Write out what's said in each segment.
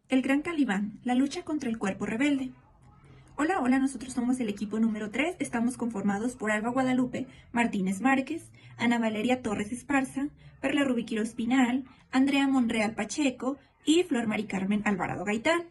El Gran Calibán, la lucha contra el cuerpo rebelde. Hola, hola, nosotros somos el equipo número 3, estamos conformados por Alba Guadalupe Martínez Márquez, Ana Valeria Torres Esparza, Perla Rubiquiro Espinal, Andrea Monreal Pacheco y Flor Mari Carmen Alvarado Gaitán.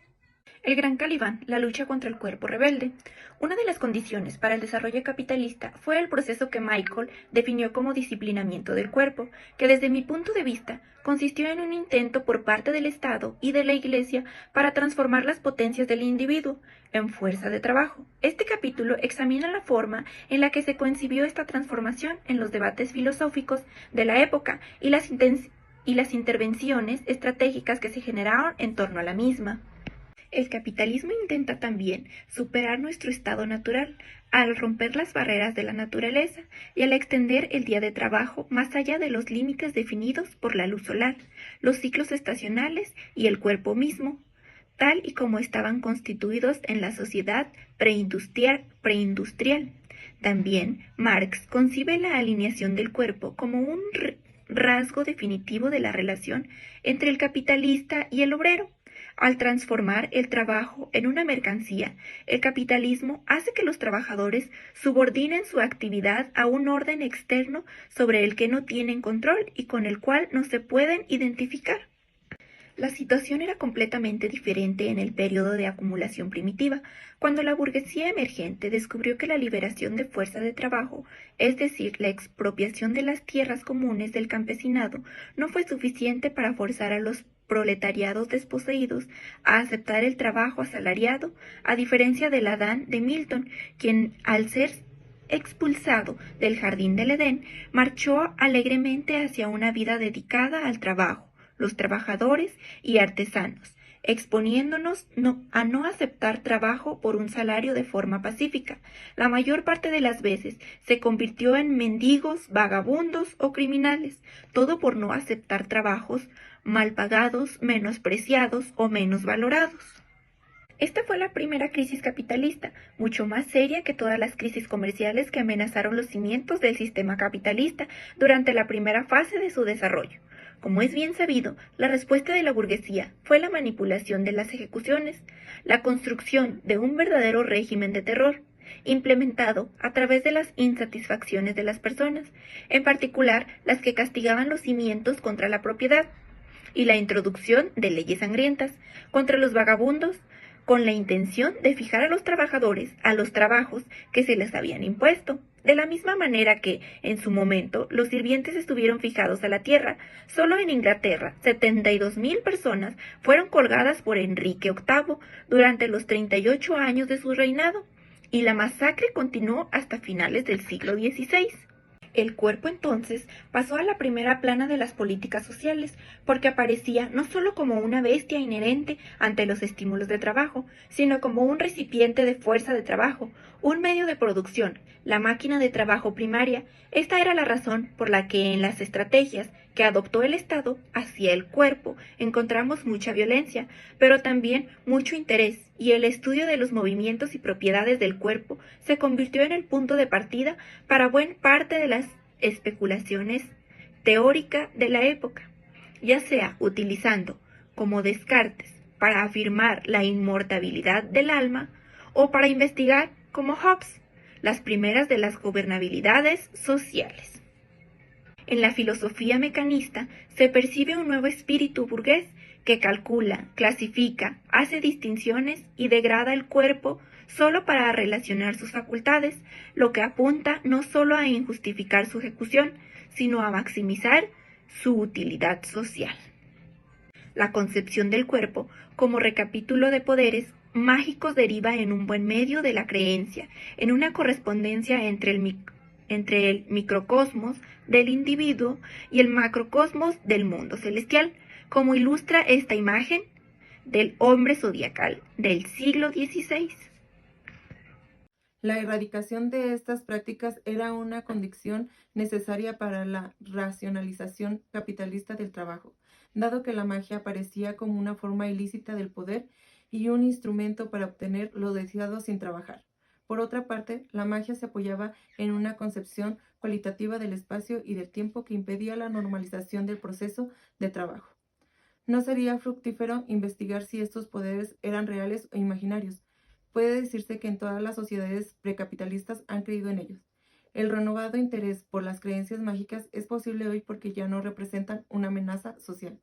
El Gran Calibán, la lucha contra el cuerpo rebelde. Una de las condiciones para el desarrollo capitalista fue el proceso que Michael definió como disciplinamiento del cuerpo, que desde mi punto de vista consistió en un intento por parte del Estado y de la Iglesia para transformar las potencias del individuo en fuerza de trabajo. Este capítulo examina la forma en la que se concibió esta transformación en los debates filosóficos de la época y las intervenciones estratégicas que se generaron en torno a la misma. El capitalismo intenta también superar nuestro estado natural al romper las barreras de la naturaleza y al extender el día de trabajo más allá de los límites definidos por la luz solar, los ciclos estacionales y el cuerpo mismo, tal y como estaban constituidos en la sociedad preindustrial. También Marx concibe la alineación del cuerpo como un rasgo definitivo de la relación entre el capitalista y el obrero. Al transformar el trabajo en una mercancía, el capitalismo hace que los trabajadores subordinen su actividad a un orden externo sobre el que no tienen control y con el cual no se pueden identificar. La situación era completamente diferente en el periodo de acumulación primitiva, cuando la burguesía emergente descubrió que la liberación de fuerza de trabajo, es decir, la expropiación de las tierras comunes del campesinado, no fue suficiente para forzar a los proletariados desposeídos a aceptar el trabajo asalariado, a diferencia del Adán de Milton, quien, al ser expulsado del jardín del Edén, marchó alegremente hacia una vida dedicada al trabajo, los trabajadores y artesanos, exponiéndonos a no aceptar trabajo por un salario de forma pacífica. La mayor parte de las veces se convirtió en mendigos, vagabundos o criminales, todo por no aceptar trabajos mal pagados, menospreciados o menos valorados. Esta fue la primera crisis capitalista, mucho más seria que todas las crisis comerciales que amenazaron los cimientos del sistema capitalista durante la primera fase de su desarrollo. Como es bien sabido, la respuesta de la burguesía fue la manipulación de las ejecuciones, la construcción de un verdadero régimen de terror, implementado a través de las insatisfacciones de las personas, en particular las que castigaban los cimientos contra la propiedad, y la introducción de leyes sangrientas contra los vagabundos, con la intención de fijar a los trabajadores a los trabajos que se les habían impuesto. De la misma manera que, en su momento, los sirvientes estuvieron fijados a la tierra, solo en Inglaterra 72.000 personas fueron colgadas por Enrique VIII durante los 38 años de su reinado, y la masacre continuó hasta finales del siglo XVI. El cuerpo entonces pasó a la primera plana de las políticas sociales, porque aparecía no solo como una bestia inherente ante los estímulos de trabajo, sino como un recipiente de fuerza de trabajo, un medio de producción, la máquina de trabajo primaria. Esta era la razón por la que en las estrategias que adoptó el Estado hacia el cuerpo encontramos mucha violencia, pero también mucho interés, y el estudio de los movimientos y propiedades del cuerpo se convirtió en el punto de partida para buena parte de las especulaciones teóricas de la época, ya sea utilizando como Descartes para afirmar la inmortalidad del alma o para investigar como Hobbes las primeras de las gobernabilidades sociales. En la filosofía mecanista se percibe un nuevo espíritu burgués que calcula, clasifica, hace distinciones y degrada el cuerpo solo para relacionar sus facultades, lo que apunta no solo a injustificar su ejecución, sino a maximizar su utilidad social. La concepción del cuerpo como recapítulo de poderes mágicos deriva en un buen medio de la creencia, en una correspondencia entre el microcosmos del individuo y el macrocosmos del mundo celestial, como ilustra esta imagen del hombre zodiacal del siglo XVI. La erradicación de estas prácticas era una condición necesaria para la racionalización capitalista del trabajo, dado que la magia aparecía como una forma ilícita del poder y un instrumento para obtener lo deseado sin trabajar. Por otra parte, la magia se apoyaba en una concepción cualitativa del espacio y del tiempo que impedía la normalización del proceso de trabajo. No sería fructífero investigar si estos poderes eran reales o imaginarios. Puede decirse que en todas las sociedades precapitalistas han creído en ellos. El renovado interés por las creencias mágicas es posible hoy porque ya no representan una amenaza social.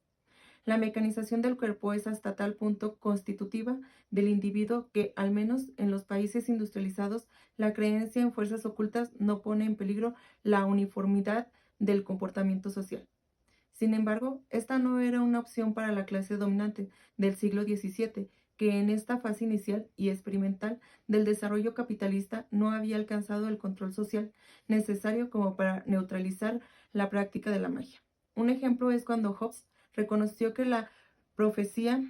La mecanización del cuerpo es hasta tal punto constitutiva del individuo que, al menos en los países industrializados, la creencia en fuerzas ocultas no pone en peligro la uniformidad del comportamiento social. Sin embargo, esta no era una opción para la clase dominante del siglo XVII, que en esta fase inicial y experimental del desarrollo capitalista no había alcanzado el control social necesario como para neutralizar la práctica de la magia. Un ejemplo es cuando Hobbes reconoció que la profecía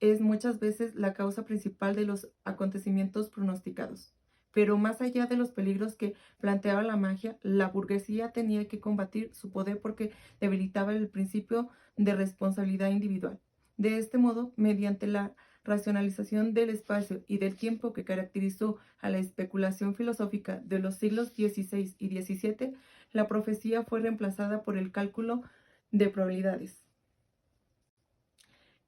es muchas veces la causa principal de los acontecimientos pronosticados. Pero más allá de los peligros que planteaba la magia, la burguesía tenía que combatir su poder porque debilitaba el principio de responsabilidad individual. De este modo, mediante la racionalización del espacio y del tiempo que caracterizó a la especulación filosófica de los siglos XVI y XVII, la profecía fue reemplazada por el cálculo de probabilidades.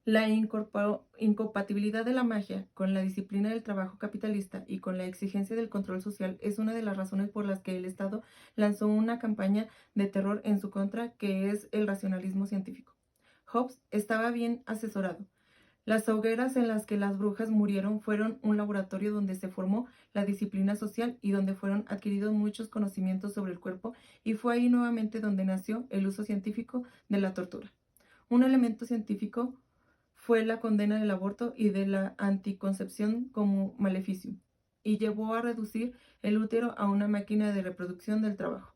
La incompatibilidad de la magia con la disciplina del trabajo capitalista y con la exigencia del control social es una de las razones por las que el Estado lanzó una campaña de terror en su contra, que es el racionalismo científico. Hobbes estaba bien asesorado. Las hogueras en las que las brujas murieron fueron un laboratorio donde se formó la disciplina social y donde fueron adquiridos muchos conocimientos sobre el cuerpo, y fue ahí nuevamente donde nació el uso científico de la tortura. Un elemento científico fue la condena del aborto y de la anticoncepción como maleficio, y llevó a reducir el útero a una máquina de reproducción del trabajo.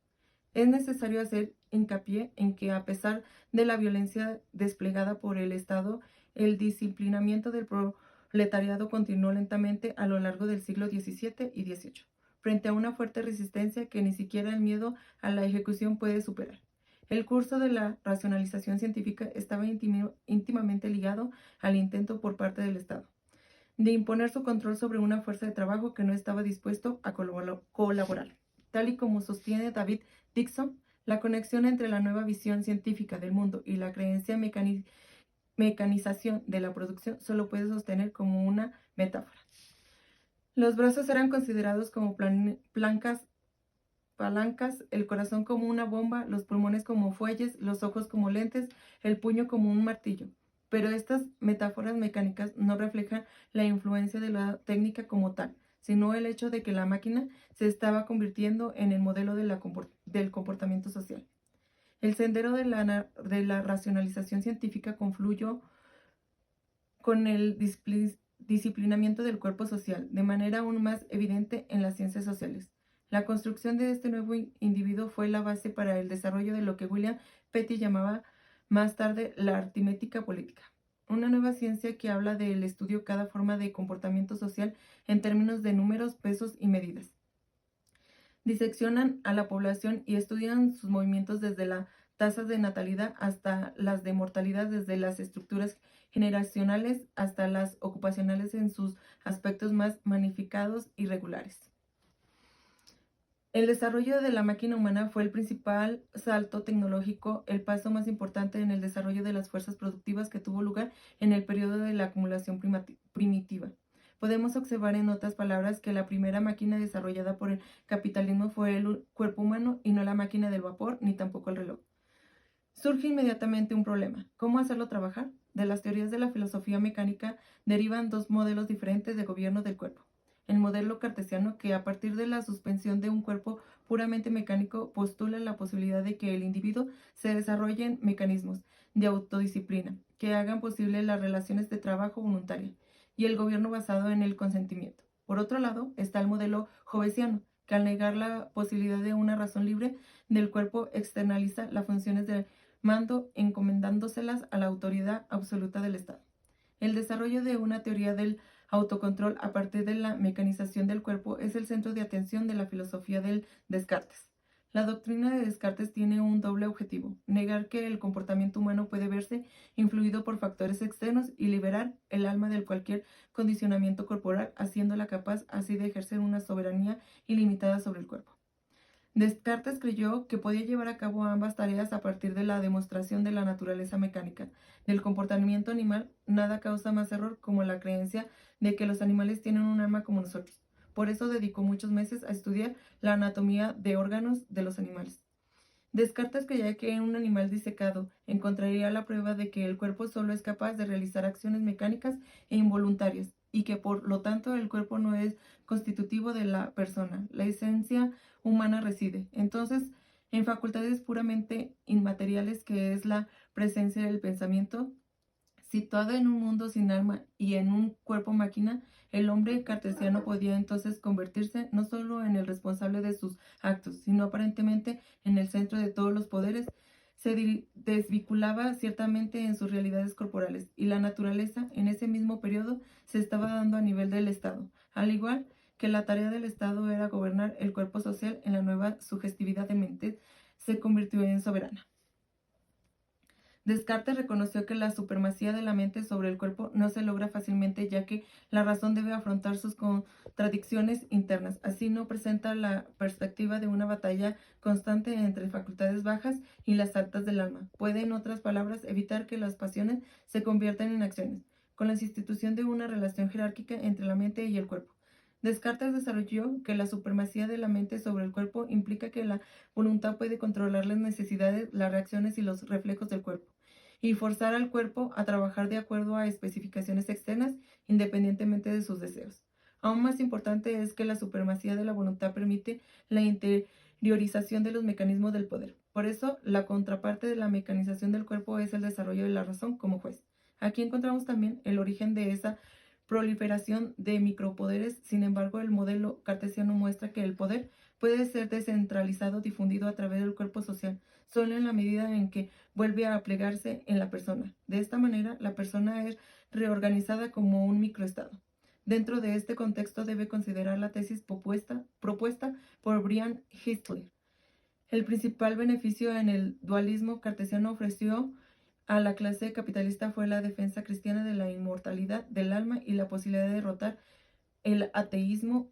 Es necesario hacer hincapié en que, a pesar de la violencia desplegada por el Estado, el disciplinamiento del proletariado continuó lentamente a lo largo del siglo XVII y XVIII, frente a una fuerte resistencia que ni siquiera el miedo a la ejecución puede superar. El curso de la racionalización científica estaba íntimamente ligado al intento por parte del Estado de imponer su control sobre una fuerza de trabajo que no estaba dispuesto a colaborar. Tal y como sostiene David Dixon, la conexión entre la nueva visión científica del mundo y la creencia mecanización de la producción solo puede sostener como una metáfora. Los brazos eran considerados como palancas, el corazón como una bomba, los pulmones como fuelles, los ojos como lentes, el puño como un martillo. Pero estas metáforas mecánicas no reflejan la influencia de la técnica como tal, sino el hecho de que la máquina se estaba convirtiendo en el modelo del comportamiento social. El sendero de la racionalización científica confluyó con el disciplinamiento del cuerpo social, de manera aún más evidente en las ciencias sociales. La construcción de este nuevo individuo fue la base para el desarrollo de lo que William Petty llamaba más tarde la aritmética política, una nueva ciencia que habla del estudio de cada forma de comportamiento social en términos de números, pesos y medidas. Diseccionan a la población y estudian sus movimientos desde las tasas de natalidad hasta las de mortalidad, desde las estructuras generacionales hasta las ocupacionales en sus aspectos más magnificados y regulares. El desarrollo de la máquina humana fue el principal salto tecnológico, el paso más importante en el desarrollo de las fuerzas productivas que tuvo lugar en el periodo de la acumulación primitiva. Podemos observar, en otras palabras, que la primera máquina desarrollada por el capitalismo fue el cuerpo humano y no la máquina del vapor ni tampoco el reloj. Surge inmediatamente un problema: ¿cómo hacerlo trabajar? De las teorías de la filosofía mecánica derivan dos modelos diferentes de gobierno del cuerpo. El modelo cartesiano, que a partir de la suspensión de un cuerpo puramente mecánico postula la posibilidad de que el individuo se desarrollen mecanismos de autodisciplina que hagan posible las relaciones de trabajo voluntaria y el gobierno basado en el consentimiento. Por otro lado, está el modelo hobbesiano, que al negar la posibilidad de una razón libre del cuerpo externaliza las funciones de mando encomendándoselas a la autoridad absoluta del Estado. El desarrollo de una teoría del autocontrol a partir de la mecanización del cuerpo es el centro de atención de la filosofía del Descartes. La doctrina de Descartes tiene un doble objetivo: negar que el comportamiento humano puede verse influido por factores externos y liberar el alma de cualquier condicionamiento corporal, haciéndola capaz así de ejercer una soberanía ilimitada sobre el cuerpo. Descartes creyó que podía llevar a cabo ambas tareas a partir de la demostración de la naturaleza mecánica del comportamiento animal. Nada causa más error como la creencia de que los animales tienen un alma como nosotros. Por eso dedicó muchos meses a estudiar la anatomía de órganos de los animales. Descartes creía que en un animal disecado encontraría la prueba de que el cuerpo solo es capaz de realizar acciones mecánicas e involuntarias, y que por lo tanto el cuerpo no es constitutivo de la persona. La esencia humana reside, entonces, en facultades puramente inmateriales, que es la presencia del pensamiento. Situado en un mundo sin alma y en un cuerpo máquina, el hombre cartesiano podía entonces convertirse no solo en el responsable de sus actos, sino aparentemente en el centro de todos los poderes. Se desvinculaba ciertamente en sus realidades corporales, y la naturaleza en ese mismo periodo se estaba dando a nivel del Estado, al igual que la tarea del Estado era gobernar el cuerpo social. En la nueva sugestividad de mente se convirtió en soberana. Descartes reconoció que la supremacía de la mente sobre el cuerpo no se logra fácilmente, ya que la razón debe afrontar sus contradicciones internas. Así no presenta la perspectiva de una batalla constante entre facultades bajas y las altas del alma. Puede, en otras palabras, evitar que las pasiones se conviertan en acciones, con la institución de una relación jerárquica entre la mente y el cuerpo. Descartes desarrolló que la supremacía de la mente sobre el cuerpo implica que la voluntad puede controlar las necesidades, las reacciones y los reflejos del cuerpo, y forzar al cuerpo a trabajar de acuerdo a especificaciones externas, independientemente de sus deseos. Aún más importante es que la supremacía de la voluntad permite la interiorización de los mecanismos del poder. Por eso, la contraparte de la mecanización del cuerpo es el desarrollo de la razón como juez. Aquí encontramos también el origen de esa proliferación de micropoderes. Sin embargo, el modelo cartesiano muestra que el poder puede ser descentralizado, difundido a través del cuerpo social, solo en la medida en que vuelve a plegarse en la persona. De esta manera, la persona es reorganizada como un microestado. Dentro de este contexto debe considerar la tesis propuesta por Brian Hitler. El principal beneficio en el dualismo cartesiano ofreció a la clase capitalista fue la defensa cristiana de la inmortalidad del alma y la posibilidad de derrotar el ateísmo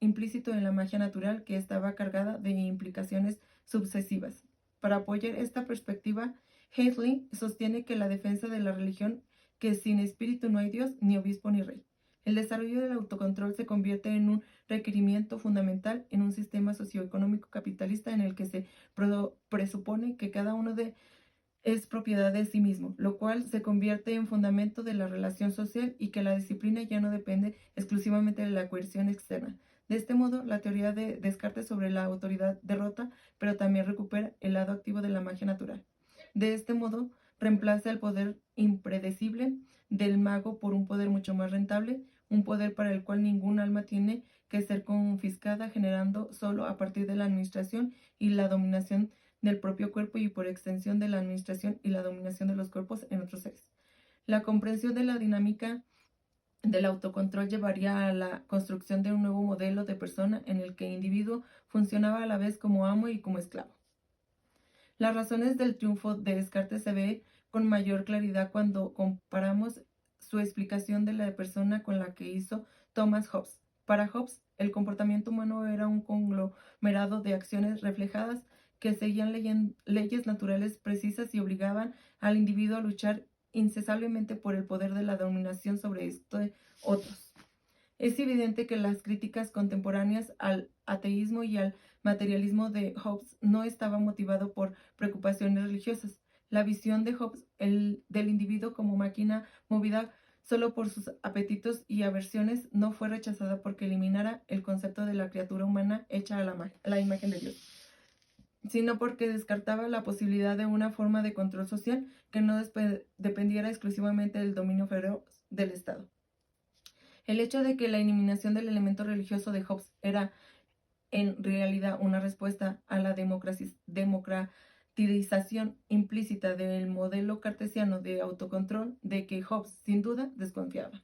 implícito en la magia natural, que estaba cargada de implicaciones sucesivas. Para apoyar esta perspectiva, Haley sostiene que la defensa de la religión, que sin espíritu no hay Dios, ni obispo ni rey. El desarrollo del autocontrol se convierte en un requerimiento fundamental en un sistema socioeconómico capitalista en el que se presupone que cada uno es propiedad de sí mismo, lo cual se convierte en fundamento de la relación social, y que la disciplina ya no depende exclusivamente de la coerción externa. De este modo, la teoría de Descartes sobre la autoridad derrota, pero también recupera el lado activo de la magia natural. De este modo, reemplaza el poder impredecible del mago por un poder mucho más rentable, un poder para el cual ningún alma tiene que ser confiscada, generando solo a partir de la administración y la dominación del propio cuerpo, y por extensión de la administración y la dominación de los cuerpos en otros seres. La comprensión de la dinámica del autocontrol llevaría a la construcción de un nuevo modelo de persona en el que el individuo funcionaba a la vez como amo y como esclavo. Las razones del triunfo de Descartes se ve con mayor claridad cuando comparamos su explicación de la persona con la que hizo Thomas Hobbes. Para Hobbes, el comportamiento humano era un conglomerado de acciones reflejadas que seguían leyes naturales precisas y obligaban al individuo a luchar incansablemente por el poder de la dominación sobre otros. Es evidente que las críticas contemporáneas al ateísmo y al materialismo de Hobbes no estaban motivadas por preocupaciones religiosas. La visión de Hobbes del individuo como máquina movida solo por sus apetitos y aversiones no fue rechazada porque eliminara el concepto de la criatura humana hecha a la imagen de Dios, sino porque descartaba la posibilidad de una forma de control social que no dependiera exclusivamente del dominio feroz del Estado. El hecho de que la eliminación del elemento religioso de Hobbes era en realidad una respuesta a la democratización implícita del modelo cartesiano de autocontrol, de que Hobbes sin duda desconfiaba.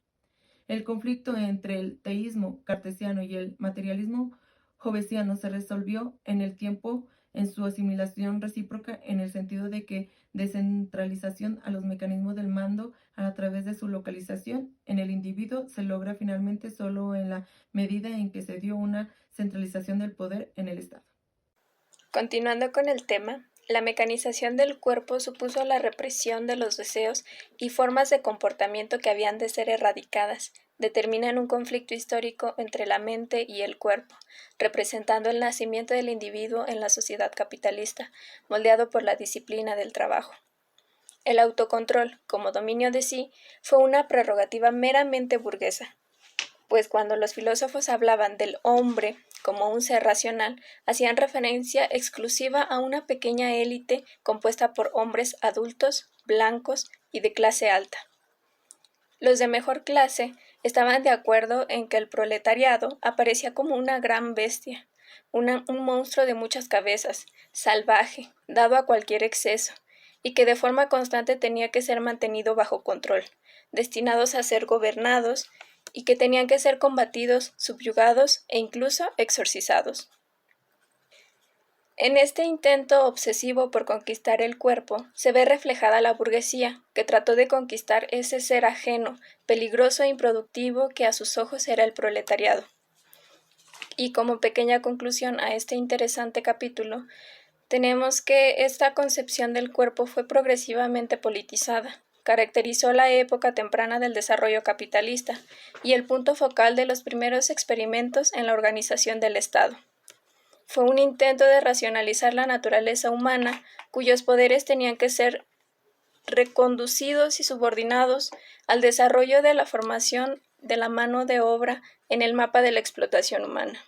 El conflicto entre el teísmo cartesiano y el materialismo hobbesiano se resolvió en el tiempo en su asimilación recíproca, en el sentido de que descentralización a los mecanismos del mando a través de su localización en el individuo se logra finalmente solo en la medida en que se dio una centralización del poder en el Estado. Continuando con el tema, la mecanización del cuerpo supuso la represión de los deseos y formas de comportamiento que habían de ser erradicadas. Determinan un conflicto histórico entre la mente y el cuerpo, representando el nacimiento del individuo en la sociedad capitalista, moldeado por la disciplina del trabajo. El autocontrol, como dominio de sí, fue una prerrogativa meramente burguesa, pues cuando los filósofos hablaban del hombre como un ser racional, hacían referencia exclusiva a una pequeña élite compuesta por hombres adultos, blancos y de clase alta. Los de mejor clase estaban de acuerdo en que el proletariado aparecía como una gran bestia, un monstruo de muchas cabezas, salvaje, dado a cualquier exceso, y que de forma constante tenía que ser mantenido bajo control, destinados a ser gobernados y que tenían que ser combatidos, subyugados e incluso exorcizados. En este intento obsesivo por conquistar el cuerpo, se ve reflejada la burguesía, que trató de conquistar ese ser ajeno, peligroso e improductivo que a sus ojos era el proletariado. Y como pequeña conclusión a este interesante capítulo, tenemos que esta concepción del cuerpo fue progresivamente politizada. Caracterizó la época temprana del desarrollo capitalista y el punto focal de los primeros experimentos en la organización del Estado. Fue un intento de racionalizar la naturaleza humana, cuyos poderes tenían que ser reconducidos y subordinados al desarrollo de la formación de la mano de obra en el mapa de la explotación humana.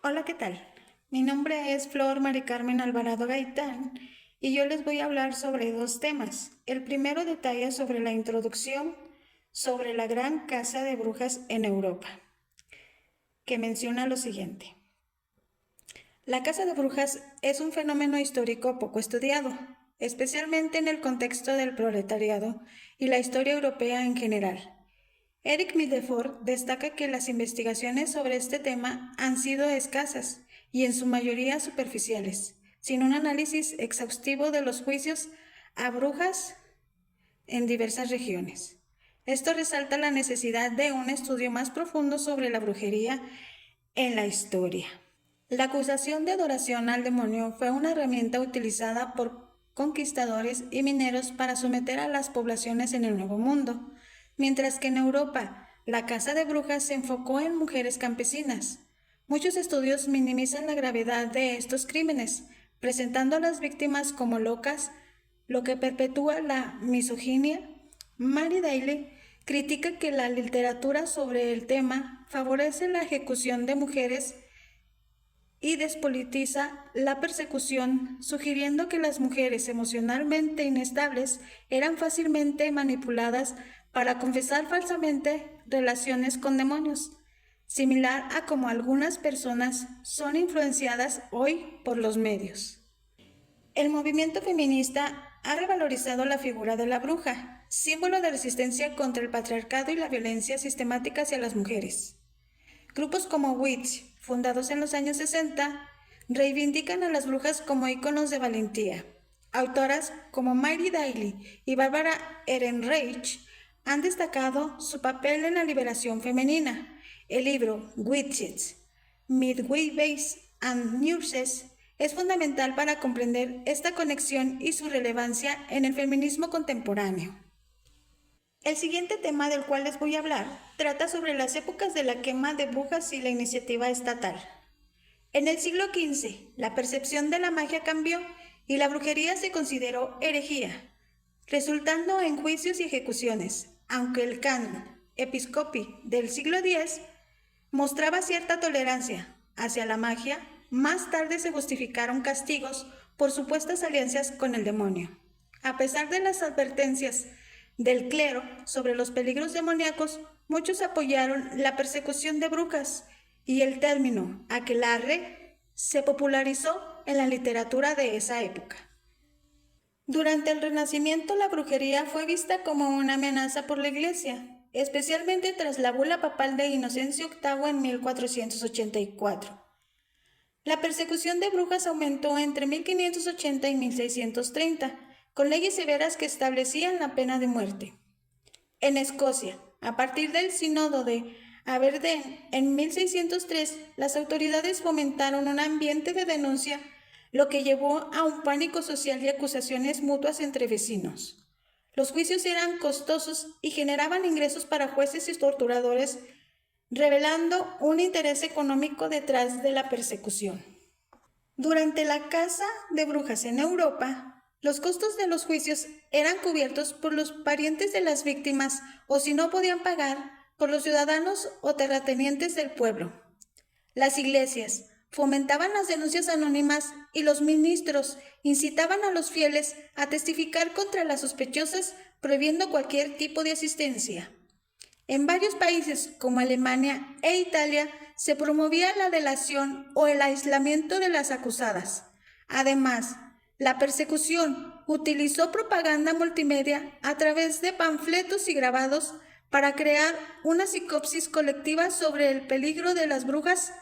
Hola, ¿qué tal? Mi nombre es Flor Mari Carmen Alvarado Gaitán y yo les voy a hablar sobre dos temas. El primero detalla sobre la introducción sobre la gran casa de brujas en Europa, que menciona lo siguiente. La casa de brujas es un fenómeno histórico poco estudiado, especialmente en el contexto del proletariado y la historia europea en general. Eric Mildefort destaca que las investigaciones sobre este tema han sido escasas y en su mayoría superficiales, sin un análisis exhaustivo de los juicios a brujas en diversas regiones. Esto resalta la necesidad de un estudio más profundo sobre la brujería en la historia. La acusación de adoración al demonio fue una herramienta utilizada por conquistadores y mineros para someter a las poblaciones en el Nuevo Mundo, mientras que en Europa la caza de brujas se enfocó en mujeres campesinas. Muchos estudios minimizan la gravedad de estos crímenes, presentando a las víctimas como locas, lo que perpetúa la misoginia. Mary Daly critica que la literatura sobre el tema favorece la ejecución de mujeres y despolitiza la persecución, sugiriendo que las mujeres emocionalmente inestables eran fácilmente manipuladas para confesar falsamente relaciones con demonios, similar a como algunas personas son influenciadas hoy por los medios. El movimiento feminista ha revalorizado la figura de la bruja, símbolo de resistencia contra el patriarcado y la violencia sistemática hacia las mujeres. Grupos como Witch, fundados en los años 60, reivindican a las brujas como íconos de valentía. Autoras como Mary Daly y Barbara Ehrenreich han destacado su papel en la liberación femenina. El libro Witches, Midwives and Nurses es fundamental para comprender esta conexión y su relevancia en el feminismo contemporáneo. El siguiente tema del cual les voy a hablar trata sobre las épocas de la quema de brujas y la iniciativa estatal. En el siglo XV, la percepción de la magia cambió y la brujería se consideró herejía, resultando en juicios y ejecuciones, aunque el canon Episcopi del siglo X mostraba cierta tolerancia hacia la magia. Más tarde se justificaron castigos por supuestas alianzas con el demonio. A pesar de las advertencias del clero sobre los peligros demoníacos, muchos apoyaron la persecución de brujas y el término aquelarre se popularizó en la literatura de esa época. Durante el Renacimiento, la brujería fue vista como una amenaza por la Iglesia, especialmente tras la bula papal de Inocencio VIII en 1484. La persecución de brujas aumentó entre 1580 y 1630, con leyes severas que establecían la pena de muerte. En Escocia, a partir del sínodo de Aberdeen, en 1603, las autoridades fomentaron un ambiente de denuncia, lo que llevó a un pánico social y acusaciones mutuas entre vecinos. Los juicios eran costosos y generaban ingresos para jueces y torturadores, revelando un interés económico detrás de la persecución. Durante la caza de brujas en Europa, los costos de los juicios eran cubiertos por los parientes de las víctimas o, si no podían pagar, por los ciudadanos o terratenientes del pueblo. Las iglesias fomentaban las denuncias anónimas y los ministros incitaban a los fieles a testificar contra las sospechosas, prohibiendo cualquier tipo de asistencia. En varios países como Alemania e Italia se promovía la delación o el aislamiento de las acusadas. Además, la persecución utilizó propaganda multimedia a través de panfletos y grabados para crear una psicosis colectiva sobre el peligro de las brujas,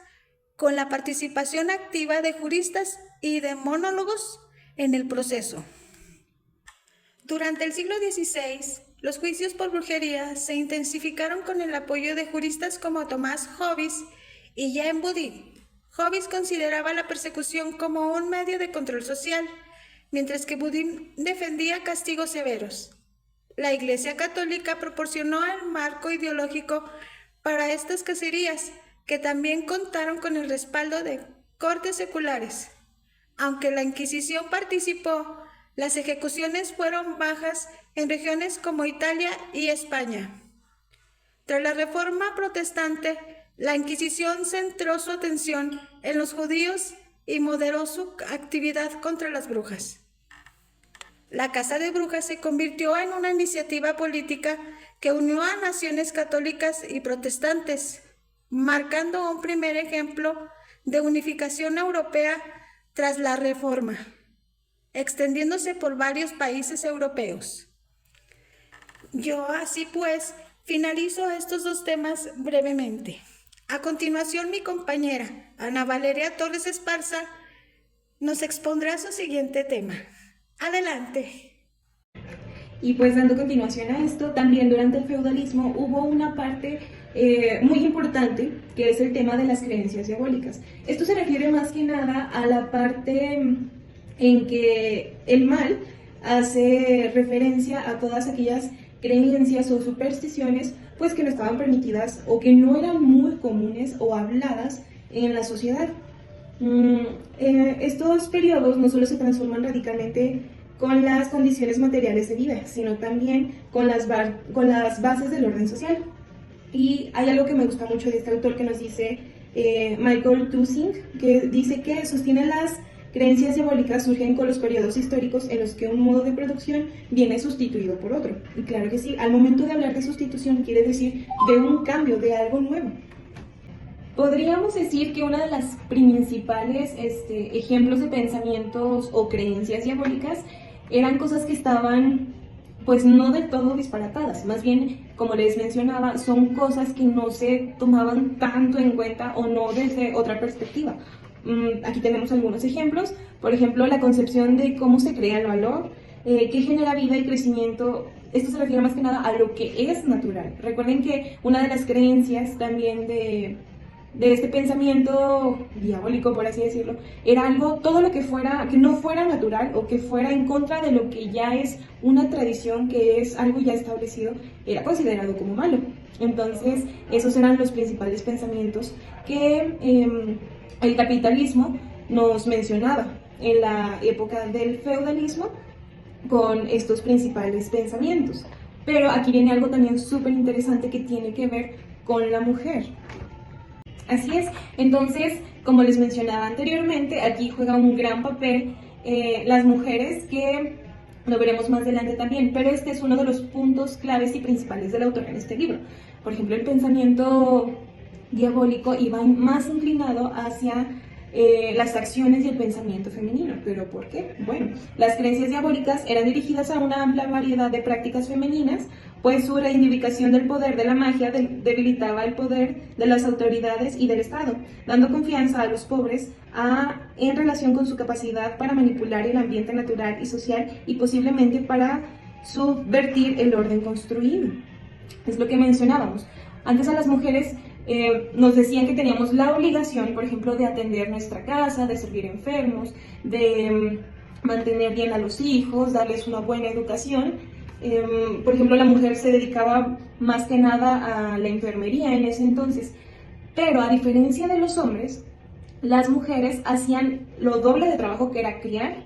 con la participación activa de juristas y de monólogos en el proceso. Durante el siglo XVI, los juicios por brujería se intensificaron con el apoyo de juristas como Tomás Hobbes y Jean Bodin. Hobbes consideraba la persecución como un medio de control social, mientras que Bodin defendía castigos severos. La Iglesia Católica proporcionó el marco ideológico para estas cacerías, que también contaron con el respaldo de cortes seculares. Aunque la Inquisición participó, las ejecuciones fueron bajas en regiones como Italia y España. Tras la Reforma Protestante, la Inquisición centró su atención en los judíos y moderó su actividad contra las brujas. La caza de brujas se convirtió en una iniciativa política que unió a naciones católicas y protestantes, marcando un primer ejemplo de unificación europea tras la Reforma, extendiéndose por varios países europeos. Yo, así pues, finalizo estos dos temas brevemente. A continuación, mi compañera Ana Valeria Torres Esparza nos expondrá su siguiente tema. Adelante. Y pues dando continuación a esto, también durante el feudalismo hubo una parte muy importante, que es el tema de las creencias diabólicas. Esto se refiere más que nada a la parte en que el mal hace referencia a todas aquellas creencias o supersticiones pues que no estaban permitidas o que no eran muy comunes o habladas en la sociedad. Estos periodos no solo se transforman radicalmente con las condiciones materiales de vida, sino también con las bases del orden social. Y hay algo que me gusta mucho de este autor que nos dice Michael Tussing, que dice que sostiene las creencias diabólicas surgen con los periodos históricos en los que un modo de producción viene sustituido por otro. Y claro que sí, al momento de hablar de sustitución quiere decir de un cambio, de algo nuevo. Podríamos decir que una de las principales ejemplos de pensamientos o creencias diabólicas eran cosas que estaban pues no del todo disparatadas, más bien, como les mencionaba, son cosas que no se tomaban tanto en cuenta o no desde otra perspectiva. Aquí tenemos algunos ejemplos, por ejemplo, la concepción de cómo se crea el valor, qué genera vida y crecimiento. Esto se refiere más que nada a lo que es natural. Recuerden que una de las creencias también de este pensamiento diabólico, por así decirlo, era algo, todo lo que no fuera natural o que fuera en contra de lo que ya es una tradición, que es algo ya establecido, era considerado como malo. Entonces, esos eran los principales pensamientos que el capitalismo nos mencionaba en la época del feudalismo con estos principales pensamientos. Pero aquí viene algo también súper interesante que tiene que ver con la mujer. Así es, entonces, como les mencionaba anteriormente, aquí juega un gran papel las mujeres, que lo veremos más adelante también, pero este es uno de los puntos claves y principales del autor en este libro. Por ejemplo, el pensamiento diabólico iba más inclinado hacia las acciones y el pensamiento femenino. ¿Pero por qué? Bueno, las creencias diabólicas eran dirigidas a una amplia variedad de prácticas femeninas, pues su reivindicación del poder de la magia debilitaba el poder de las autoridades y del Estado, dando confianza a los pobres en relación con su capacidad para manipular el ambiente natural y social y posiblemente para subvertir el orden construido. Es lo que mencionábamos. Antes a las mujeres nos decían que teníamos la obligación, por ejemplo, de atender nuestra casa, de servir enfermos, de mantener bien a los hijos, darles una buena educación. Por ejemplo, la mujer se dedicaba más que nada a la enfermería en ese entonces, pero a diferencia de los hombres, las mujeres hacían lo doble de trabajo, que era criar,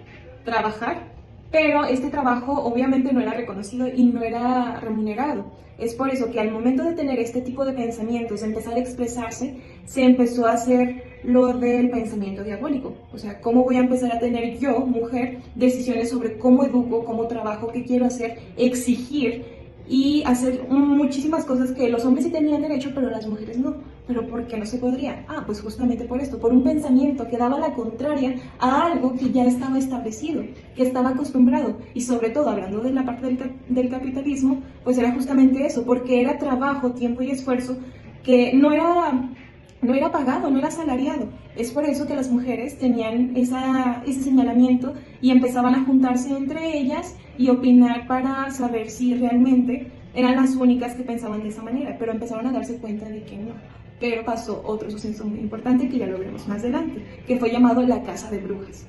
trabajar, pero este trabajo obviamente no era reconocido y no era remunerado. Es por eso que al momento de tener este tipo de pensamientos, de empezar a expresarse, se empezó a hacer lo del pensamiento diabólico. O sea, ¿cómo voy a empezar a tener yo, mujer, decisiones sobre cómo educo, cómo trabajo, qué quiero hacer, exigir y hacer muchísimas cosas que los hombres sí tenían derecho, pero las mujeres no? ¿Pero por qué no se podría? Pues justamente por esto, por un pensamiento que daba la contraria a algo que ya estaba establecido, que estaba acostumbrado. Y sobre todo, hablando de la parte del capitalismo, pues era justamente eso, porque era trabajo, tiempo y esfuerzo que no era pagado, no era asalariado. Es por eso que las mujeres tenían ese señalamiento y empezaban a juntarse entre ellas y opinar para saber si realmente eran las únicas que pensaban de esa manera, pero empezaron a darse cuenta de que no. Pero pasó otro suceso muy importante que ya lo veremos más adelante, que fue llamado la Casa de Brujas.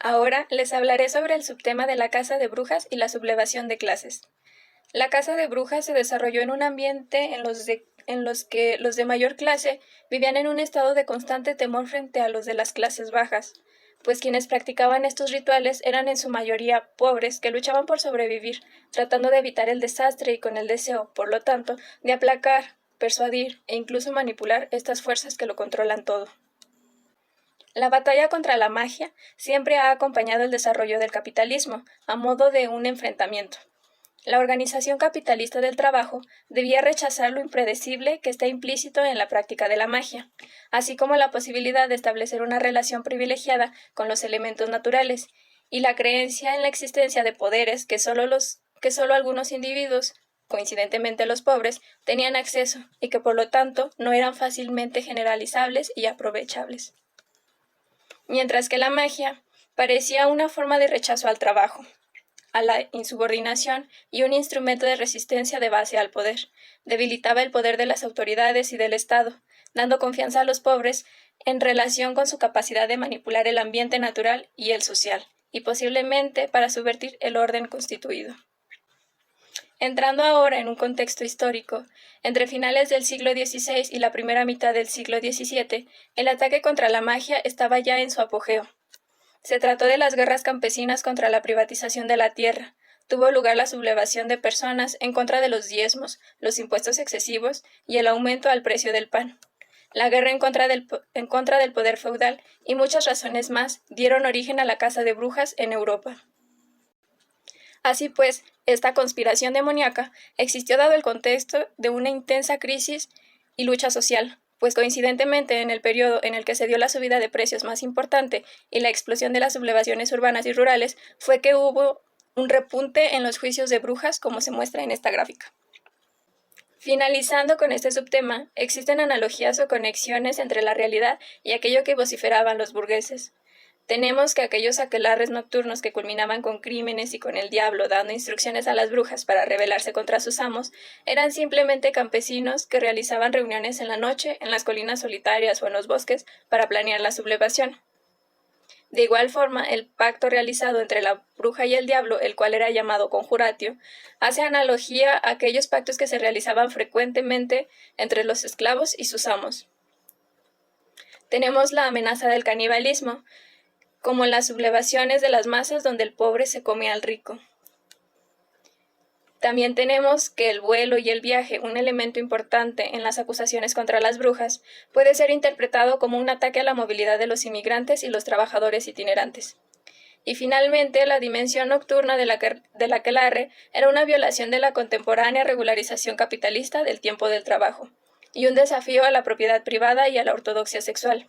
Ahora les hablaré sobre el subtema de la Casa de Brujas y la sublevación de clases. La Casa de Brujas se desarrolló en un ambiente en los que los de mayor clase vivían en un estado de constante temor frente a los de las clases bajas, pues quienes practicaban estos rituales eran en su mayoría pobres que luchaban por sobrevivir, tratando de evitar el desastre y con el deseo, por lo tanto, de aplacar, persuadir e incluso manipular estas fuerzas que lo controlan todo. La batalla contra la magia siempre ha acompañado el desarrollo del capitalismo, a modo de un enfrentamiento. La organización capitalista del trabajo debía rechazar lo impredecible que está implícito en la práctica de la magia, así como la posibilidad de establecer una relación privilegiada con los elementos naturales, y la creencia en la existencia de poderes que solo algunos individuos, coincidentemente los pobres, tenían acceso y que por lo tanto no eran fácilmente generalizables y aprovechables. Mientras que la magia parecía una forma de rechazo al trabajo, a la insubordinación y un instrumento de resistencia de base al poder, debilitaba el poder de las autoridades y del Estado, dando confianza a los pobres en relación con su capacidad de manipular el ambiente natural y el social, y posiblemente para subvertir el orden constituido. Entrando ahora en un contexto histórico, entre finales del siglo XVI y la primera mitad del siglo XVII, el ataque contra la magia estaba ya en su apogeo. Se trató de las guerras campesinas contra la privatización de la tierra. Tuvo lugar la sublevación de personas en contra de los diezmos, los impuestos excesivos y el aumento al precio del pan. La guerra en contra del poder feudal y muchas razones más dieron origen a la Casa de Brujas en Europa. Así pues, esta conspiración demoníaca existió dado el contexto de una intensa crisis y lucha social, pues coincidentemente en el periodo en el que se dio la subida de precios más importante y la explosión de las sublevaciones urbanas y rurales fue que hubo un repunte en los juicios de brujas, como se muestra en esta gráfica. Finalizando con este subtema, existen analogías o conexiones entre la realidad y aquello que vociferaban los burgueses. Tenemos que aquellos aquelarres nocturnos que culminaban con crímenes y con el diablo dando instrucciones a las brujas para rebelarse contra sus amos, eran simplemente campesinos que realizaban reuniones en la noche en las colinas solitarias o en los bosques para planear la sublevación. De igual forma, el pacto realizado entre la bruja y el diablo, el cual era llamado conjuratio, hace analogía a aquellos pactos que se realizaban frecuentemente entre los esclavos y sus amos. Tenemos la amenaza del canibalismo, como las sublevaciones de las masas donde el pobre se come al rico. También tenemos que el vuelo y el viaje, un elemento importante en las acusaciones contra las brujas, puede ser interpretado como un ataque a la movilidad de los inmigrantes y los trabajadores itinerantes. Y finalmente, la dimensión nocturna del aquelarre era una violación de la contemporánea regularización capitalista del tiempo del trabajo, y un desafío a la propiedad privada y a la ortodoxia sexual,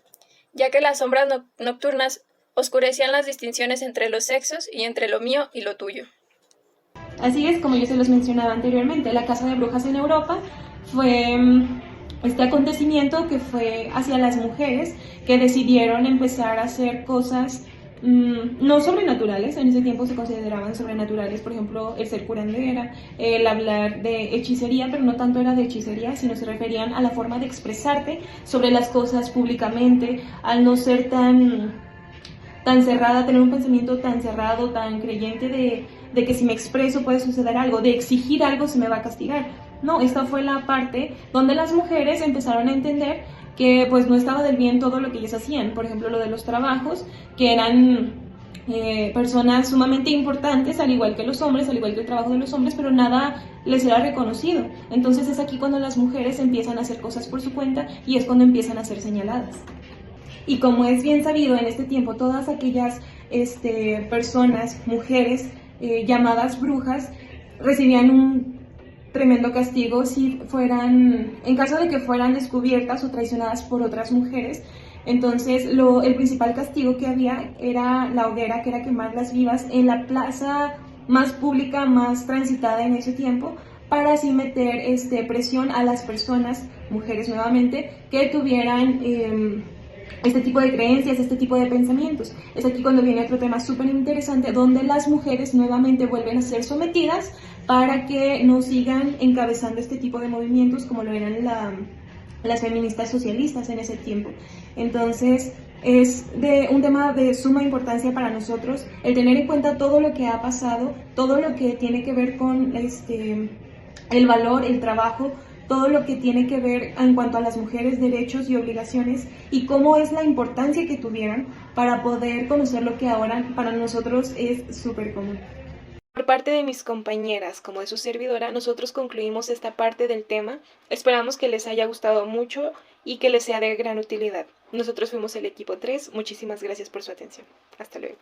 ya que las sombras nocturnas oscurecían las distinciones entre los sexos y entre lo mío y lo tuyo. Así es, como yo se los mencionaba anteriormente, la Casa de Brujas en Europa fue este acontecimiento que fue hacia las mujeres que decidieron empezar a hacer cosas no sobrenaturales, en ese tiempo se consideraban sobrenaturales, por ejemplo, el ser curandera, el hablar de hechicería, pero no tanto era de hechicería, sino se referían a la forma de expresarte sobre las cosas públicamente, al no ser tan cerrada, tener un pensamiento tan cerrado, tan creyente de que si me expreso puede suceder algo, de exigir algo se me va a castigar. No, esta fue la parte donde las mujeres empezaron a entender que pues no estaba del bien todo lo que ellas hacían. Por ejemplo, lo de los trabajos, que eran personas sumamente importantes, al igual que los hombres, al igual que el trabajo de los hombres, pero nada les era reconocido. Entonces es aquí cuando las mujeres empiezan a hacer cosas por su cuenta y es cuando empiezan a ser señaladas. Y como es bien sabido en este tiempo, todas aquellas personas, mujeres llamadas brujas, recibían un tremendo castigo si en caso de que fueran descubiertas o traicionadas por otras mujeres. Entonces el principal castigo que había era la hoguera, que era quemarlas vivas en la plaza más pública, más transitada en ese tiempo, para así meter presión a las personas, mujeres nuevamente, que tuvieran este tipo de creencias, este tipo de pensamientos. Es aquí cuando viene otro tema súper interesante, donde las mujeres nuevamente vuelven a ser sometidas para que no sigan encabezando este tipo de movimientos como lo eran las feministas socialistas en ese tiempo. Entonces es un tema de suma importancia para nosotros el tener en cuenta todo lo que ha pasado, todo lo que tiene que ver con el valor, el trabajo, todo lo que tiene que ver en cuanto a las mujeres, derechos y obligaciones, y cómo es la importancia que tuvieran para poder conocer lo que ahora para nosotros es súper común. Por parte de mis compañeras, como de su servidora, nosotros concluimos esta parte del tema. Esperamos que les haya gustado mucho y que les sea de gran utilidad. Nosotros fuimos el equipo 3. Muchísimas gracias por su atención. Hasta luego.